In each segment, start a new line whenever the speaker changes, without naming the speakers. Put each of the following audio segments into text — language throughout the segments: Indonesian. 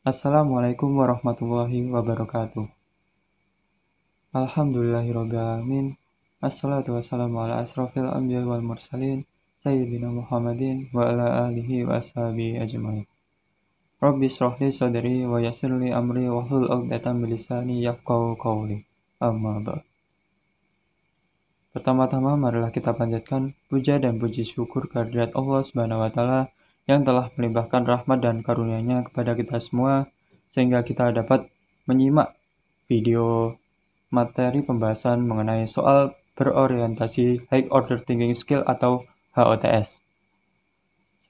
Assalamualaikum warahmatullahi wabarakatuh. Alhamdulillahirrabbilalamin. Assalatu wassalamu ala asrafil anbiya wal mursalin. Sayyidina Muhammadin wa ala alihi wa ashabihi ajma'in. Rabbi shrahli sadri wa yassirli amri wa hlul 'uqdatam min lisani yafqahu qawli. Amma ba'd. Pertama-tama marilah kita panjatkan puja dan puji syukur kehadirat Allah Subhanahu wa taala yang telah melimpahkan rahmat dan karunia-Nya kepada kita semua sehingga kita dapat menyimak video materi pembahasan mengenai soal berorientasi High Order Thinking Skill atau HOTS.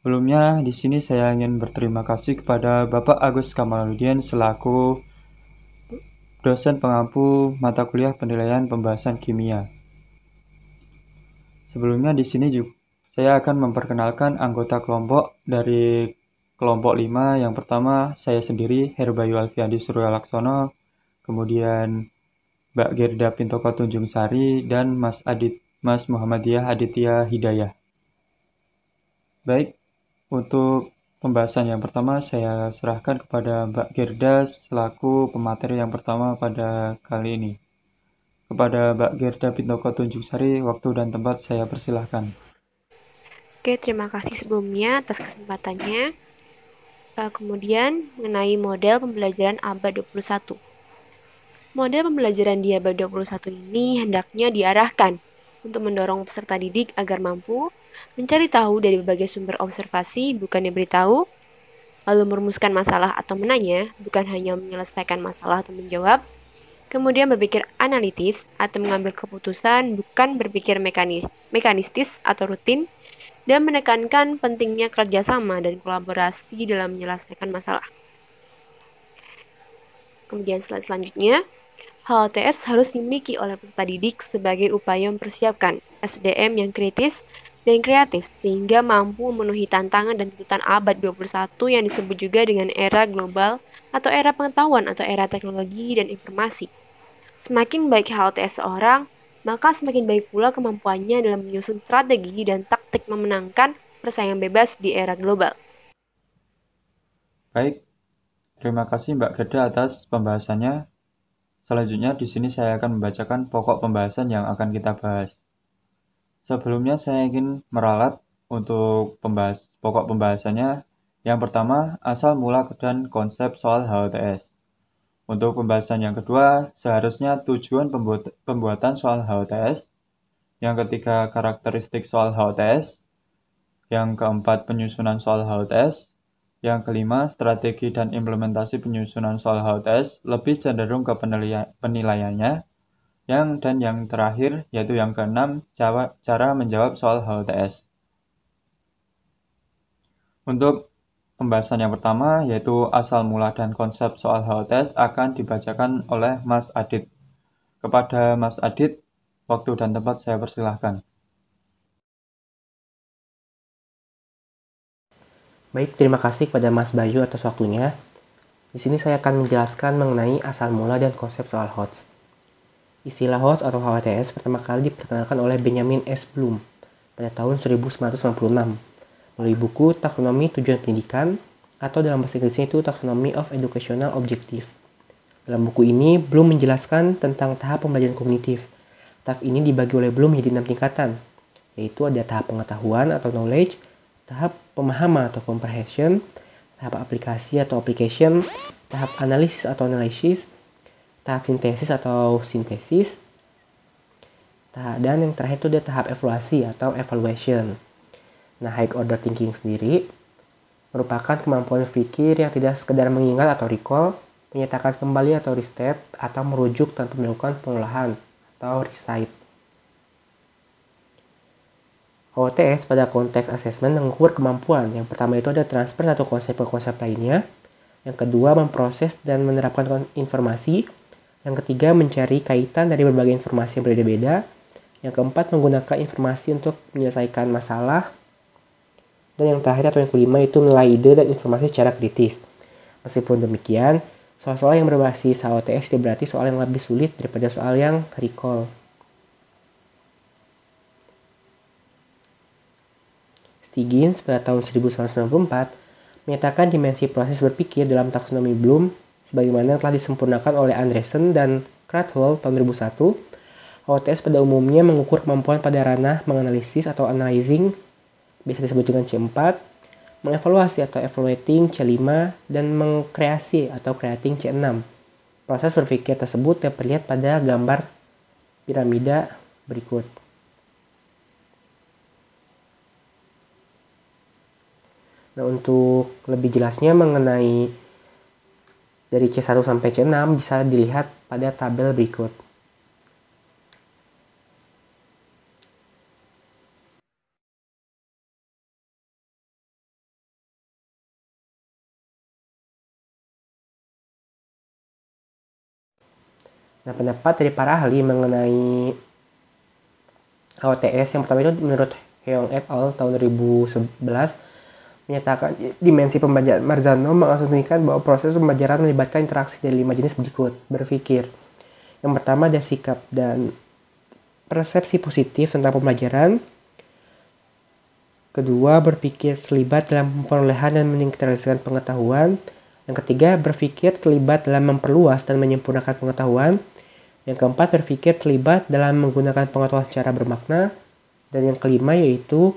Sebelumnya, di sini saya ingin berterima kasih kepada Bapak Agus Kamaluddin selaku dosen pengampu mata kuliah penilaian pembahasan kimia. Sebelumnya di sini juga saya akan memperkenalkan anggota kelompok dari kelompok 5. Yang pertama, saya sendiri Herbayu Alfiandi Surya Laksono, kemudian Mbak Gerda Pintoko Tunjung Sari, dan Mas Muhammadiyah Aditya Hidayah. Baik, untuk pembahasan yang pertama saya serahkan kepada Mbak Gerda selaku pemateri yang pertama pada kali ini. Kepada Mbak Gerda Pintoko Tunjung Sari, waktu dan tempat saya persilahkan.
Oke, terima kasih sebelumnya atas kesempatannya. Kemudian mengenai model pembelajaran abad 21. Model pembelajaran di abad 21 ini hendaknya diarahkan untuk mendorong peserta didik agar mampu mencari tahu dari berbagai sumber observasi, bukan diberitahu, lalu merumuskan masalah atau menanya, bukan hanya menyelesaikan masalah atau menjawab, kemudian berpikir analitis atau mengambil keputusan, bukan berpikir mekanistis atau rutin, dan menekankan pentingnya kerjasama dan kolaborasi dalam menyelesaikan masalah. Kemudian slide selanjutnya, HLTS harus dimiliki oleh peserta didik sebagai upaya mempersiapkan SDM yang kritis dan kreatif sehingga mampu memenuhi tantangan dan tuntutan abad 21 yang disebut juga dengan era global atau era pengetahuan atau era teknologi dan informasi. Semakin baik HLTS seorang, maka semakin baik pula kemampuannya dalam menyusun strategi dan taktik memenangkan persaingan bebas di era global.
Baik, terima kasih Mbak Gerda atas pembahasannya. Selanjutnya di sini saya akan membacakan pokok pembahasan yang akan kita bahas. Sebelumnya saya ingin meralat untuk pokok pembahasannya. Yang pertama, asal mula dan konsep soal HOTS. Untuk pembahasan yang kedua, seharusnya tujuan pembuatan soal HOTS. Yang ketiga, karakteristik soal HOTS. Yang keempat, penyusunan soal HOTS. Yang kelima, strategi dan implementasi penyusunan soal HOTS lebih cenderung ke penilaiannya. Dan yang terakhir, yaitu yang keenam, cara menjawab soal HOTS. Untuk pembahasan yang pertama, yaitu asal mula dan konsep soal HOTS akan dibacakan oleh Mas Adit. Kepada Mas Adit, waktu dan tempat saya persilahkan.
Baik, terima kasih kepada Mas Bayu atas waktunya. Di sini saya akan menjelaskan mengenai asal mula dan konsep soal HOTS. Istilah HOTS atau HOTS pertama kali diperkenalkan oleh Benjamin S. Bloom pada tahun 1996 melalui buku Taksonomi Tujuan Pendidikan atau dalam bahasa Inggrisnya itu Taxonomy of Educational Objective. Dalam buku ini, Bloom menjelaskan tentang tahap pembelajaran kognitif. Tahap ini dibagi oleh Bloom menjadi 6 tingkatan, yaitu ada tahap pengetahuan atau knowledge, tahap pemahaman atau comprehension, tahap aplikasi atau application, tahap analisis atau analysis, tahap sintesis atau sintesis, dan yang terakhir itu ada tahap evaluasi atau evaluation. Nah, high order thinking sendiri merupakan kemampuan berpikir yang tidak sekedar mengingat atau recall, menyatakan kembali atau restate, atau merujuk tanpa melakukan pengolahan atau recite. HOTS pada konteks assessment mengukur kemampuan. Yang pertama itu ada transfer satu konsep ke konsep lainnya. Yang kedua memproses dan menerapkan informasi. Yang ketiga mencari kaitan dari berbagai informasi yang berbeda-beda. Yang keempat menggunakan informasi untuk menyelesaikan masalah. Dan yang terakhir atau yang kelima itu menilai ide dan informasi secara kritis. Meskipun demikian, soal-soal yang berbasis HOTS tidak berarti soal yang lebih sulit daripada soal yang recall. Stiggins pada tahun 1994 menyatakan dimensi proses berpikir dalam taksonomi Bloom sebagaimana telah disempurnakan oleh Andreessen dan Krathwohl tahun 2001. HOTS pada umumnya mengukur kemampuan pada ranah menganalisis atau analyzing, biasa disebut dengan C4, mengevaluasi atau evaluating C5, dan mengkreasi atau creating C6. Proses berpikir tersebut terlihat pada gambar piramida berikut. Nah, untuk lebih jelasnya mengenai dari C1 sampai C6 bisa dilihat pada tabel berikut. Nah, pendapat dari para ahli mengenai HOTS yang pertama itu menurut Heong et al. Tahun 2011 menyatakan dimensi pembelajaran Marzano mengasumsikan bahwa proses pembelajaran melibatkan interaksi dari 5 jenis berikut. Berpikir. Yang pertama ada sikap dan persepsi positif tentang pembelajaran. Kedua, berpikir terlibat dalam perolehan dan meningkatkan pengetahuan. Yang ketiga, berpikir terlibat dalam memperluas dan menyempurnakan pengetahuan. Yang keempat, berpikir terlibat dalam menggunakan pengetahuan secara bermakna. Dan yang kelima yaitu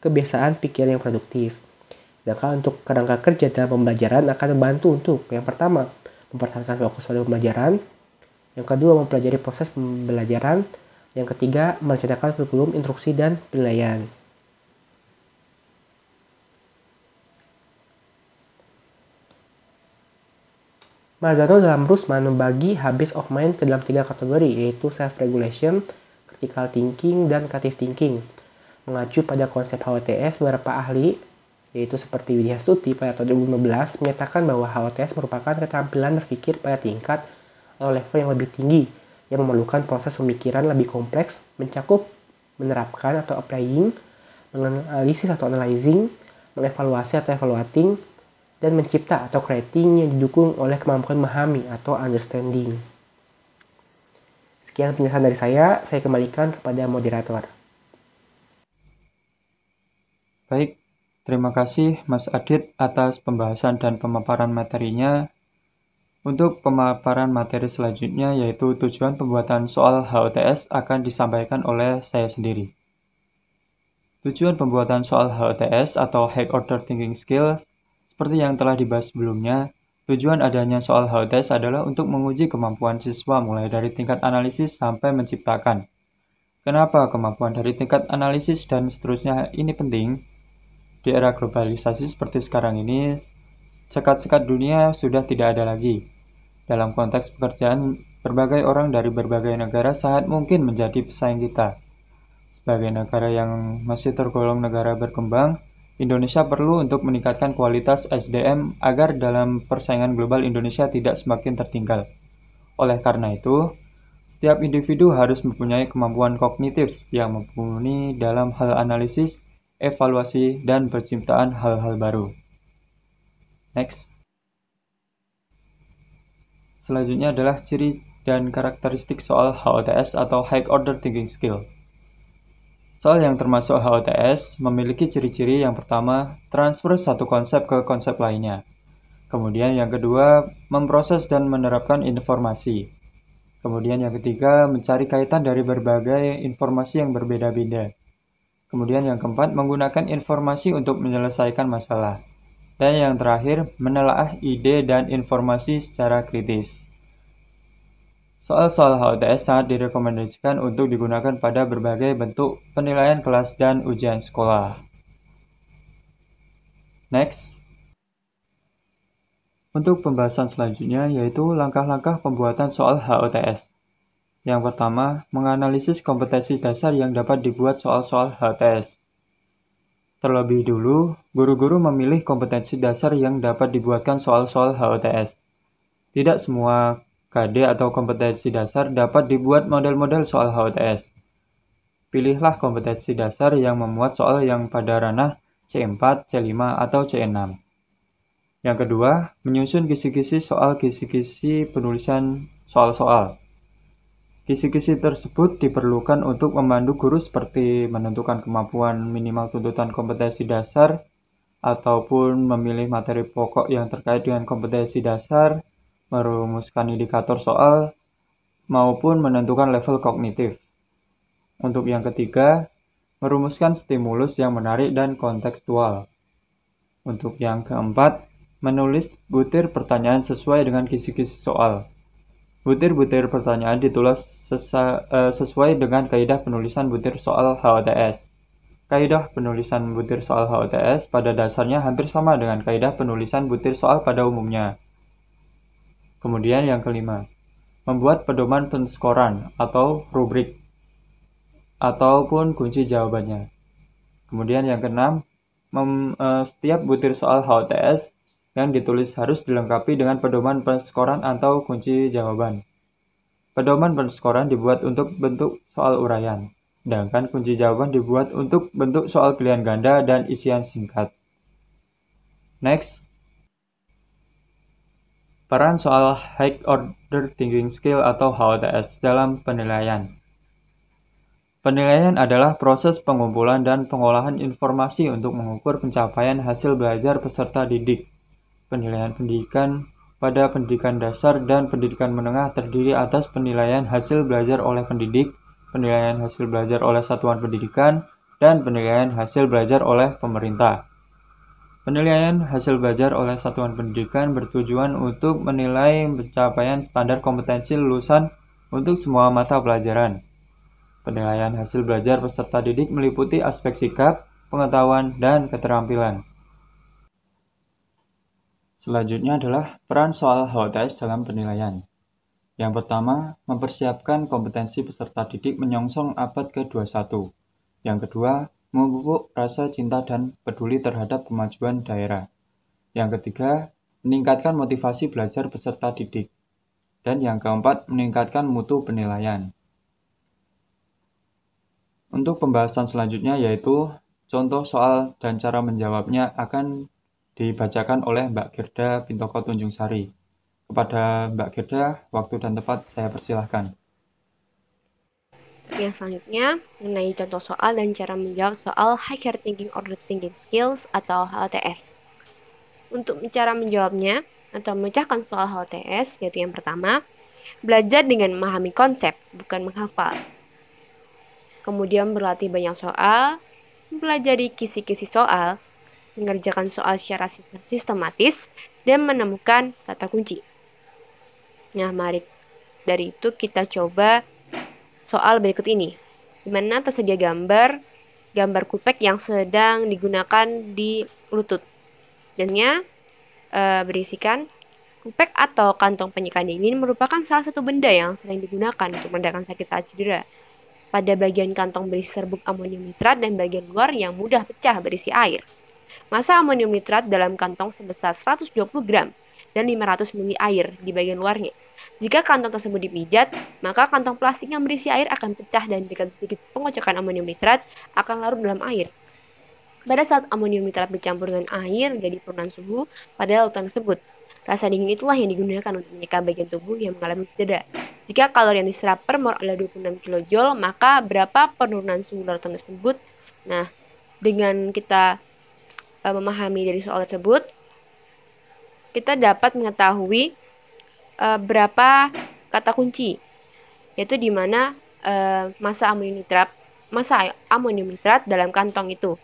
kebiasaan pikir yang produktif. Sedangkan untuk kerangka kerja dalam pembelajaran akan membantu untuk yang pertama, mempertahankan fokus pada pembelajaran. Yang kedua, mempelajari proses pembelajaran. Yang ketiga, merencanakan kurikulum, instruksi, dan penilaian. Marzano dalam Rusman membagi habits of mind ke dalam 3 kategori, yaitu self-regulation, critical thinking, dan creative thinking. Mengacu pada konsep HOTS, beberapa ahli, yaitu seperti Widya Stuti pada tahun 2015, menyatakan bahwa HOTS merupakan keterampilan berpikir pada tingkat atau level yang lebih tinggi, yang memerlukan proses pemikiran lebih kompleks, mencakup menerapkan atau applying, menganalisis atau analyzing, mengevaluasi atau evaluating, dan mencipta atau creating yang didukung oleh kemampuan memahami atau understanding. Sekian penjelasan dari saya kembalikan kepada moderator.
Baik, terima kasih Mas Adit atas pembahasan dan pemaparan materinya. Untuk pemaparan materi selanjutnya yaitu tujuan pembuatan soal HOTS akan disampaikan oleh saya sendiri. Tujuan pembuatan soal HOTS atau High Order Thinking Skills seperti yang telah dibahas sebelumnya, tujuan adanya soal HOTS adalah untuk menguji kemampuan siswa mulai dari tingkat analisis sampai menciptakan. Kenapa kemampuan dari tingkat analisis dan seterusnya ini penting? Di era globalisasi seperti sekarang ini, sekat-sekat dunia sudah tidak ada lagi. Dalam konteks pekerjaan, berbagai orang dari berbagai negara sangat mungkin menjadi pesaing kita. Sebagai negara yang masih tergolong negara berkembang, Indonesia perlu untuk meningkatkan kualitas SDM agar dalam persaingan global Indonesia tidak semakin tertinggal. Oleh karena itu, setiap individu harus mempunyai kemampuan kognitif yang mumpuni dalam hal analisis, evaluasi, dan penciptaan hal-hal baru. Next. Selanjutnya adalah ciri dan karakteristik soal HOTS atau High Order Thinking Skill. Soal yang termasuk HOTS memiliki ciri-ciri yang pertama, transfer satu konsep ke konsep lainnya. Kemudian yang kedua, memproses dan menerapkan informasi. Kemudian yang ketiga, mencari kaitan dari berbagai informasi yang berbeda-beda. Kemudian yang keempat, menggunakan informasi untuk menyelesaikan masalah. Dan yang terakhir, menelaah ide dan informasi secara kritis. Soal-soal HOTS sangat direkomendasikan untuk digunakan pada berbagai bentuk penilaian kelas dan ujian sekolah. Next. Untuk pembahasan selanjutnya yaitu langkah-langkah pembuatan soal HOTS. Yang pertama, menganalisis kompetensi dasar yang dapat dibuat soal-soal HOTS. Terlebih dulu, guru-guru memilih kompetensi dasar yang dapat dibuatkan soal-soal HOTS. Tidak semua KD atau kompetensi dasar dapat dibuat model-model soal HOTS. Pilihlah kompetensi dasar yang memuat soal yang pada ranah C4, C5, atau C6. Yang kedua, menyusun kisi-kisi soal kisi-kisi penulisan soal-soal. Kisi-kisi tersebut diperlukan untuk memandu guru seperti menentukan kemampuan minimal tuntutan kompetensi dasar ataupun memilih materi pokok yang terkait dengan kompetensi dasar, merumuskan indikator soal, maupun menentukan level kognitif. Untuk yang ketiga, merumuskan stimulus yang menarik dan kontekstual. Untuk yang keempat, menulis butir pertanyaan sesuai dengan kisi-kisi soal. Butir-butir pertanyaan ditulis sesuai dengan kaidah penulisan butir soal HOTS. Kaidah penulisan butir soal HOTS pada dasarnya hampir sama dengan kaidah penulisan butir soal pada umumnya. Kemudian yang kelima, membuat pedoman penskoran atau rubrik ataupun kunci jawabannya. Kemudian yang keenam, setiap butir soal HOTS yang ditulis harus dilengkapi dengan pedoman penskoran atau kunci jawaban. Pedoman penskoran dibuat untuk bentuk soal uraian, sedangkan kunci jawaban dibuat untuk bentuk soal pilihan ganda dan isian singkat. Next, peran soal High Order Thinking Skill atau HOTS dalam penilaian. Penilaian adalah proses pengumpulan dan pengolahan informasi untuk mengukur pencapaian hasil belajar peserta didik. Penilaian pendidikan pada pendidikan dasar dan pendidikan menengah terdiri atas penilaian hasil belajar oleh pendidik, penilaian hasil belajar oleh satuan pendidikan, dan penilaian hasil belajar oleh pemerintah. Penilaian hasil belajar oleh satuan pendidikan bertujuan untuk menilai pencapaian standar kompetensi lulusan untuk semua mata pelajaran. Penilaian hasil belajar peserta didik meliputi aspek sikap, pengetahuan, dan keterampilan. Selanjutnya adalah peran soal HOTS dalam penilaian. Yang pertama, mempersiapkan kompetensi peserta didik menyongsong abad ke-21. Yang kedua, memupuk rasa cinta dan peduli terhadap kemajuan daerah. Yang ketiga, meningkatkan motivasi belajar peserta didik. Dan yang keempat, meningkatkan mutu penilaian. Untuk pembahasan selanjutnya yaitu contoh soal dan cara menjawabnya akan dibacakan oleh Mbak Girda Pintoko Tunjung Sari. Kepada Mbak Girda, waktu dan tempat saya persilahkan.
Yang selanjutnya, mengenai contoh soal dan cara menjawab soal Higher Thinking Order Thinking Skills atau HOTS. Untuk cara menjawabnya atau memecahkan soal HOTS, yaitu yang pertama, belajar dengan memahami konsep, bukan menghafal. Kemudian berlatih banyak soal, mempelajari kisi-kisi soal, mengerjakan soal secara sistematis, dan menemukan kata kunci. Nah, mari dari itu kita coba soal berikut ini, di mana tersedia gambar kupek yang sedang digunakan di lutut. Dannya berisikan kupek atau kantong penyekat dingin merupakan salah satu benda yang sering digunakan untuk meredakan sakit saat cedera. Pada bagian kantong berisi serbuk amonium nitrat dan bagian luar yang mudah pecah berisi air. Massa amonium nitrat dalam kantong sebesar 120 gram dan 500 ml air di bagian luarnya. Jika kantong tersebut dipijat, maka kantong plastik yang berisi air akan pecah dan dengan sedikit pengocokan amonium nitrat akan larut dalam air. Pada saat amonium nitrat bercampur dengan air jadi penurunan suhu pada lautan tersebut. Rasa dingin itulah yang digunakan untuk menyeka bagian tubuh yang mengalami cedera. Jika kalori yang diserap per mol adalah 26 kJ, maka berapa penurunan suhu lautan tersebut? Nah, dengan kita memahami dari soal tersebut, kita dapat mengetahui berapa kata kunci, yaitu di mana massa amonium nitrat dalam kantong itu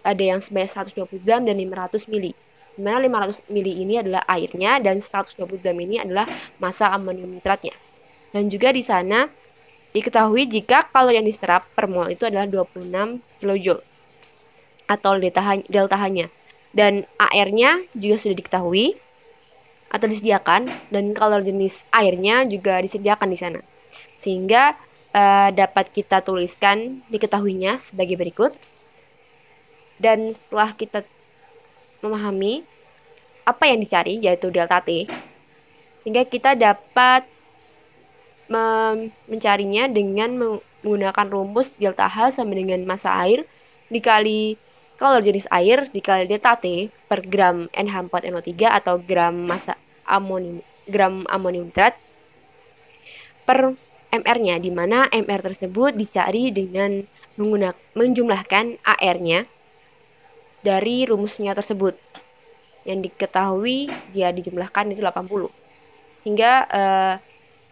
ada yang sebanyak 120 gram dan 500 ml. Di mana 500 ml ini adalah airnya dan 120 gram ini adalah massa amonium nitratnya. Dan juga di sana diketahui jika kalori yang diserap per mol itu adalah 26 kJ atau delta H-nya. Dan AR-nya juga sudah diketahui atau disediakan, dan kalori jenis airnya juga disediakan di sana. Sehingga dapat kita tuliskan diketahuinya sebagai berikut. Dan setelah kita memahami apa yang dicari, yaitu delta T, sehingga kita dapat mencarinya dengan menggunakan rumus delta H sama dengan massa air dikali kalori jenis air dikali delta T per gram NH4NO3 atau gram amonium nitrat per MR-nya, di mana MR tersebut dicari dengan menjumlahkan AR-nya dari rumusnya tersebut. Yang diketahui jika dijumlahkan itu 80. Sehingga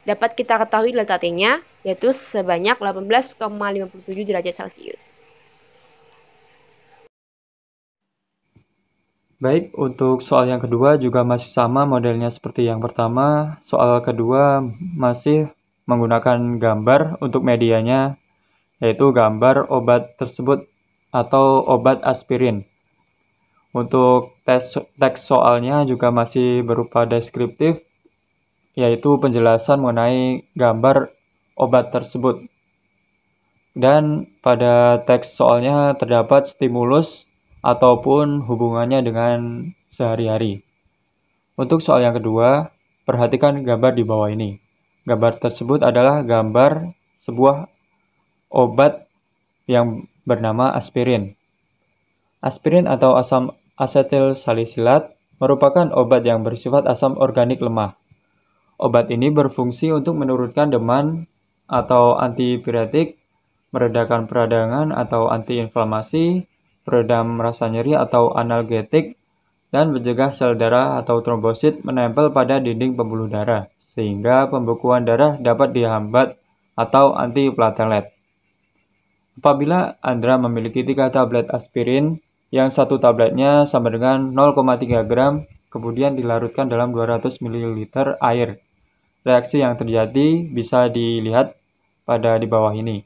dapat kita ketahui delta T-nya yaitu sebanyak 18,57 derajat Celcius.
Baik, untuk soal yang kedua juga masih sama modelnya seperti yang pertama. Soal kedua masih menggunakan gambar untuk medianya, yaitu gambar obat tersebut atau obat aspirin. Untuk teks soalnya juga masih berupa deskriptif, yaitu penjelasan mengenai gambar obat tersebut. Dan pada teks soalnya terdapat stimulus ataupun hubungannya dengan sehari-hari. Untuk soal yang kedua, perhatikan gambar di bawah ini. Gambar tersebut adalah gambar sebuah obat yang bernama aspirin. Aspirin atau asam asetil salisilat merupakan obat yang bersifat asam organik lemah. Obat ini berfungsi untuk menurunkan demam atau antipiretik, meredakan peradangan atau antiinflamasi, peredam rasa nyeri atau analgetik, dan mencegah sel darah atau trombosit menempel pada dinding pembuluh darah, sehingga pembekuan darah dapat dihambat atau antiplatelet. Apabila Anda memiliki 3 tablet aspirin, yang satu tabletnya sama dengan 0,3 gram, kemudian dilarutkan dalam 200 ml air. Reaksi yang terjadi bisa dilihat pada di bawah ini.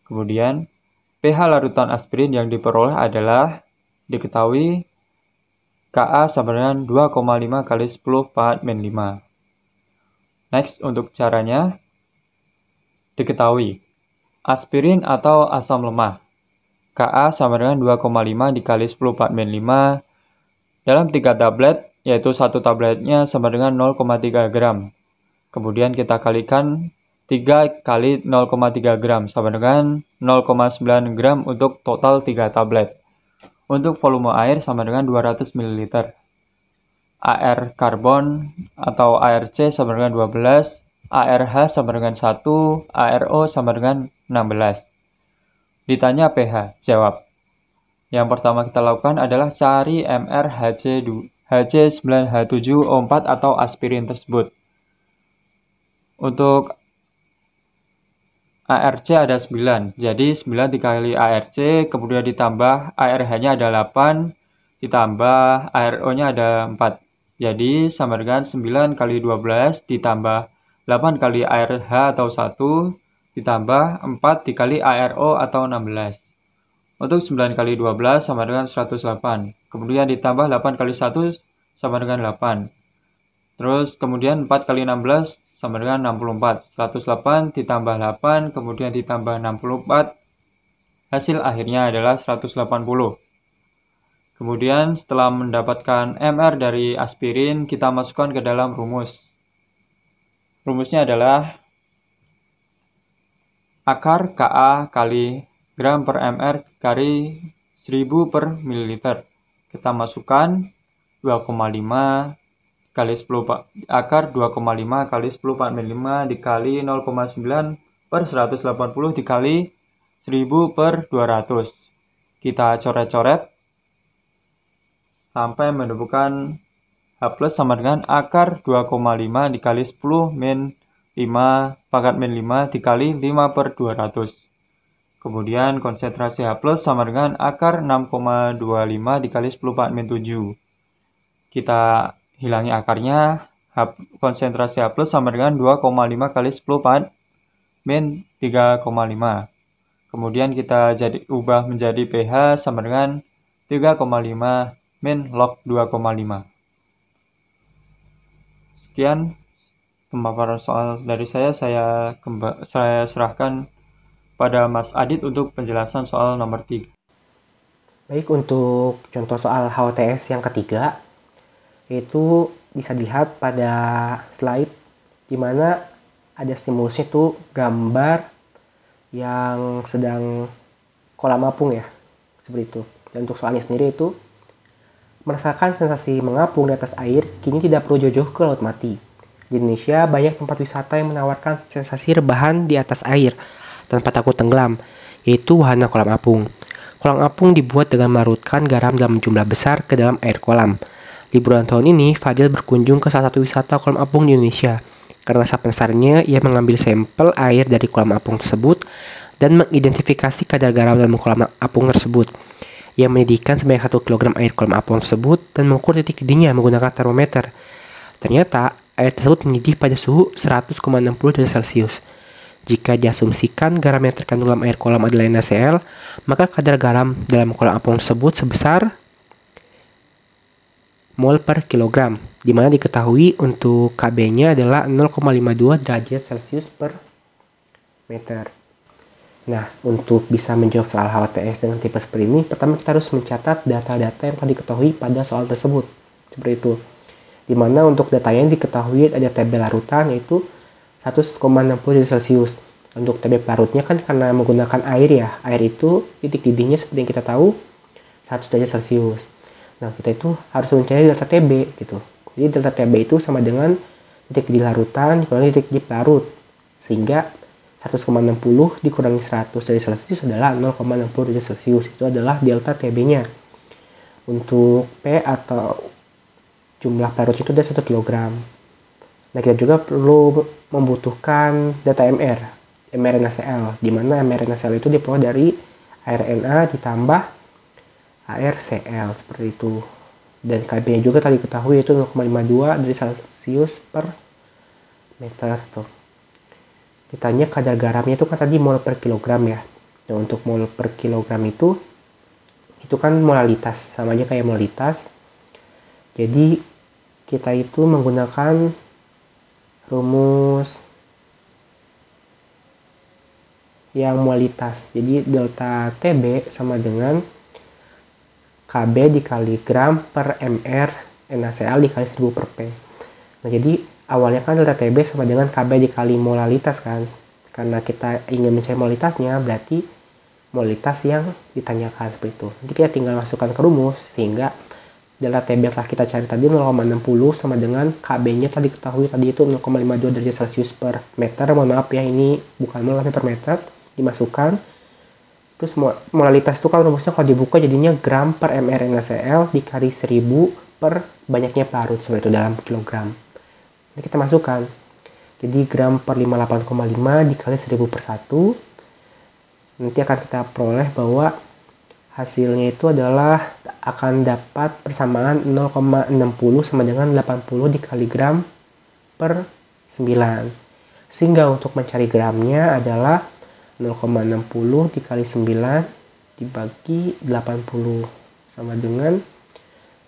Kemudian, pH larutan aspirin yang diperoleh adalah diketahui Ka sama dengan 2,5 kali 10 PAD min 5. Next, untuk caranya, diketahui aspirin atau asam lemah. Ka sama dengan 2,5 dikali 10 PAD min 5 dalam 3 tablet, yaitu satu tabletnya sama dengan 0,3 gram. Kemudian kita kalikan 3 kali 0,3 gram sama dengan 0,9 gram untuk total 3 tablet. Untuk volume air sama dengan 200 ml. AR karbon atau ARC sama dengan 12, ARH sama dengan 1, ARO sama dengan 16. Ditanya pH, jawab. Yang pertama kita lakukan adalah cari MrHC9H7O4 atau aspirin tersebut. Untuk ARC ada 9, jadi 9 dikali ARC, kemudian ditambah ARH-nya ada 8, ditambah ARO-nya ada 4. Jadi sama dengan 9 kali 12 ditambah 8 kali ARH atau 1, ditambah 4 dikali ARO atau 16. Untuk 9 kali 12 sama dengan 108. Kemudian ditambah 8 kali 1 sama dengan 8. Terus kemudian 4 kali 16 sama dengan 64. 108 ditambah 8, kemudian ditambah 64. Hasil akhirnya adalah 180. Kemudian setelah mendapatkan MR dari aspirin, kita masukkan ke dalam rumus. Rumusnya adalah akar Ka kali gram per mr kali 1000 per mililiter. Kita masukkan 2,5 kali 10 akar 2,5 kali 10 PAD min 5 dikali 0,9 per 180 dikali 1000 per 200. Kita coret-coret sampai menemukan H plus sama dengan akar 2,5 dikali 10 min 5 pangkat min 5 dikali 5 per 200. Kemudian konsentrasi H plus sama dengan akar 6,25 dikali 10 pangkat min 7. Kita hilangi akarnya, konsentrasi H plus sama dengan 2,5 kali 10 pangkat min 3,5. Kemudian kita ubah menjadi pH sama dengan 3,5 min log 2,5. Sekian pemaparan soal dari saya serahkan pada Mas Adit untuk penjelasan soal nomor 3.
Baik, untuk contoh soal HOTS yang ketiga, itu bisa dilihat pada slide di mana ada stimulusnya itu gambar yang sedang kolam apung ya, seperti itu. Dan untuk soalnya sendiri itu merasakan sensasi mengapung di atas air, kini tidak perlu jauh-jauh ke laut mati. Di Indonesia banyak tempat wisata yang menawarkan sensasi rebahan di atas air tanpa takut tenggelam, yaitu wahana kolam apung. Kolam apung dibuat dengan melarutkan garam dalam jumlah besar ke dalam air kolam. Liburan tahun ini, Fadil berkunjung ke salah satu wisata kolam apung di Indonesia. Karena rasa penasarannya, ia mengambil sampel air dari kolam apung tersebut dan mengidentifikasi kadar garam dalam kolam apung tersebut. Ia mendidihkan sebanyak 1 kg air kolam apung tersebut dan mengukur titik didihnya menggunakan termometer. Ternyata, air tersebut mendidih pada suhu 100,60 derajat Celcius. Jika diasumsikan garam yang terkandung dalam air kolam adalah NaCl, maka kadar garam dalam kolam apung tersebut sebesar mol per kilogram, di mana diketahui untuk Kb-nya adalah 0,52 derajat Celcius per meter. Nah, untuk bisa menjawab soal HOTS dengan tipe seperti ini, pertama kita harus mencatat data-data yang telah diketahui pada soal tersebut. Seperti itu. Di mana untuk datanya yang diketahui ada TB larutan yaitu 100,60 derajat Celcius. Untuk TB pelarutnya kan karena menggunakan air ya. Air itu titik didihnya seperti yang kita tahu 100 derajat Celcius. Nah, kita itu harus mencari delta TB gitu. Jadi delta TB itu sama dengan titik didih larutan dikurangi titik didih pelarut. Sehingga 100,60 dikurangi 100 derajat Celcius adalah 0,60 derajat Celcius. Itu adalah delta TB-nya. Untuk P atau jumlah pelarutnya itu ada 1 kg. Nah, kita juga perlu membutuhkan data MR, NaCl, di mana NaCl itu diperoleh dari air Na ditambah air Cl, seperti itu. Dan Kb-nya juga tadi ketahui yaitu 0,52 derajat Celcius per meter tuh. Ditanya kadar garamnya itu kan tadi mol per kilogram ya. Nah, untuk mol per kilogram itu kan molalitas, sama aja kayak molalitas. Jadi kita itu menggunakan rumus yang molalitas. Jadi delta TB sama dengan Kb dikali gram per mr NaCl dikali 1000 per P. Nah, jadi awalnya kan delta TB sama dengan Kb dikali molalitas kan. Karena kita ingin mencari molalitasnya, berarti molalitas yang ditanyakan seperti itu. Jadi kita tinggal masukkan ke rumus, sehingga delta TB yang telah kita cari tadi 0,60 sama dengan Kb-nya tadi ketahui tadi itu 0,52 derajat Celcius per meter. Mohon maaf ya, ini bukan mol tapi per meter. Dimasukkan. Terus molalitas itu kalau rumusnya kalau dibuka jadinya gram per mr NaCl dikali 1000 per banyaknya pelarut seperti itu dalam kilogram. Ini kita masukkan. Jadi gram per 58,5 dikali 1000 per 1. Nanti akan kita peroleh bahwa hasilnya itu adalah akan dapat persamaan 0,60 sama dengan 80 dikali gram per 9. Sehingga untuk mencari gramnya adalah 0,60 dikali 9 dibagi 80 sama dengan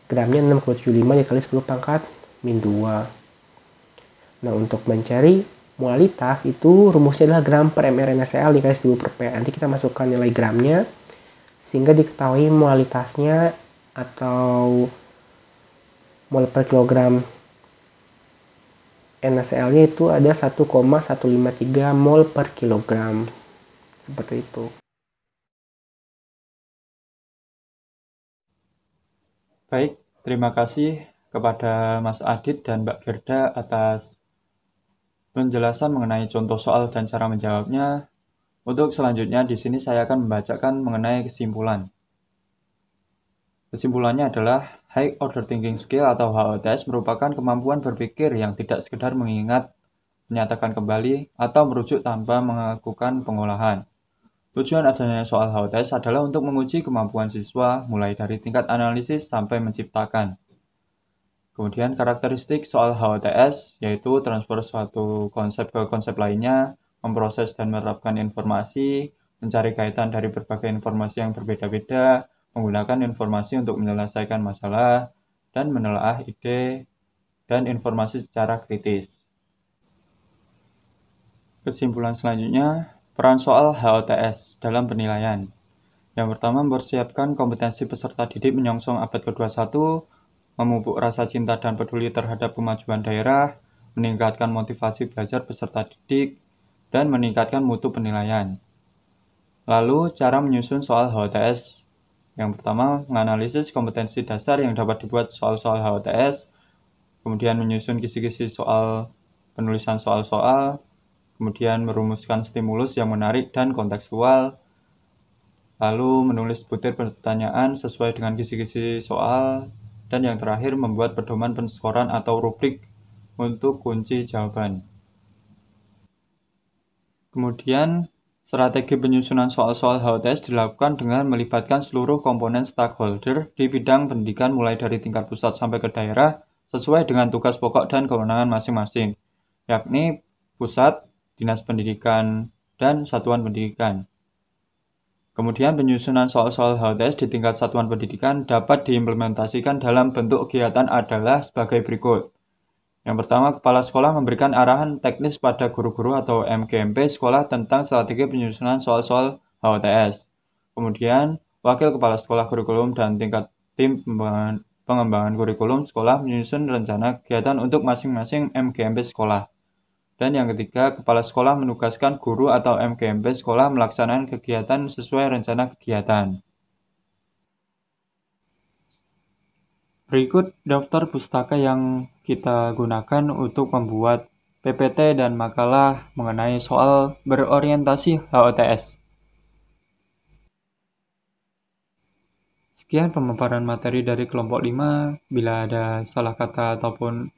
gramnya 6,75 dikali 10 pangkat min 2. Nah, untuk mencari molalitas itu rumusnya adalah gram per mr NaCl dikali 1000 per P. Nanti kita masukkan nilai gramnya sehingga diketahui molalitasnya atau mol per kilogram NaCl-nya itu ada 1,153 mol per kilogram. Seperti itu.
Baik, terima kasih kepada Mas Adit dan Mbak Gerda atas penjelasan mengenai contoh soal dan cara menjawabnya. Untuk selanjutnya di sini saya akan membacakan mengenai kesimpulan. Kesimpulannya adalah High Order Thinking Skill atau HOTS merupakan kemampuan berpikir yang tidak sekedar mengingat, menyatakan kembali, atau merujuk tanpa melakukan pengolahan. Tujuan adanya soal HOTS adalah untuk menguji kemampuan siswa mulai dari tingkat analisis sampai menciptakan. Kemudian karakteristik soal HOTS yaitu transfer suatu konsep ke konsep lainnya, memproses dan menerapkan informasi, mencari kaitan dari berbagai informasi yang berbeda-beda, menggunakan informasi untuk menyelesaikan masalah, dan menelaah ide dan informasi secara kritis. Kesimpulan selanjutnya, peran soal HOTS dalam penilaian. Yang pertama, mempersiapkan kompetensi peserta didik menyongsong abad ke-21, memupuk rasa cinta dan peduli terhadap kemajuan daerah, meningkatkan motivasi belajar peserta didik, dan meningkatkan mutu penilaian. Lalu, cara menyusun soal HOTS. Yang pertama, menganalisis kompetensi dasar yang dapat dibuat soal-soal HOTS, kemudian menyusun kisi-kisi soal penulisan soal-soal, kemudian merumuskan stimulus yang menarik dan kontekstual, lalu menulis butir pertanyaan sesuai dengan kisi-kisi soal, dan yang terakhir membuat pedoman penskoran atau rubrik untuk kunci jawaban. Kemudian, strategi penyusunan soal-soal HOTS dilakukan dengan melibatkan seluruh komponen stakeholder di bidang pendidikan mulai dari tingkat pusat sampai ke daerah sesuai dengan tugas pokok dan kewenangan masing-masing, yakni pusat, dinas pendidikan, dan satuan pendidikan. Kemudian penyusunan soal-soal HOTS di tingkat satuan pendidikan dapat diimplementasikan dalam bentuk kegiatan adalah sebagai berikut. Yang pertama, kepala sekolah memberikan arahan teknis pada guru-guru atau MGMP sekolah tentang strategi penyusunan soal-soal HOTS. Kemudian, wakil kepala sekolah kurikulum dan tingkat tim pengembangan kurikulum sekolah menyusun rencana kegiatan untuk masing-masing MGMP sekolah. Dan yang ketiga, kepala sekolah menugaskan guru atau MGMP sekolah melaksanakan kegiatan sesuai rencana kegiatan. Berikut daftar pustaka yang kita gunakan untuk membuat PPT dan makalah mengenai soal berorientasi HOTS. Sekian pemaparan materi dari kelompok 5. Bila ada salah kata ataupun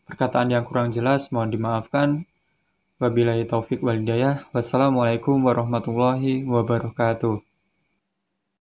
perkataan yang kurang jelas, mohon dimaafkan. Wabillahi taufik wal hidayah. Wassalamualaikum warahmatullahi wabarakatuh.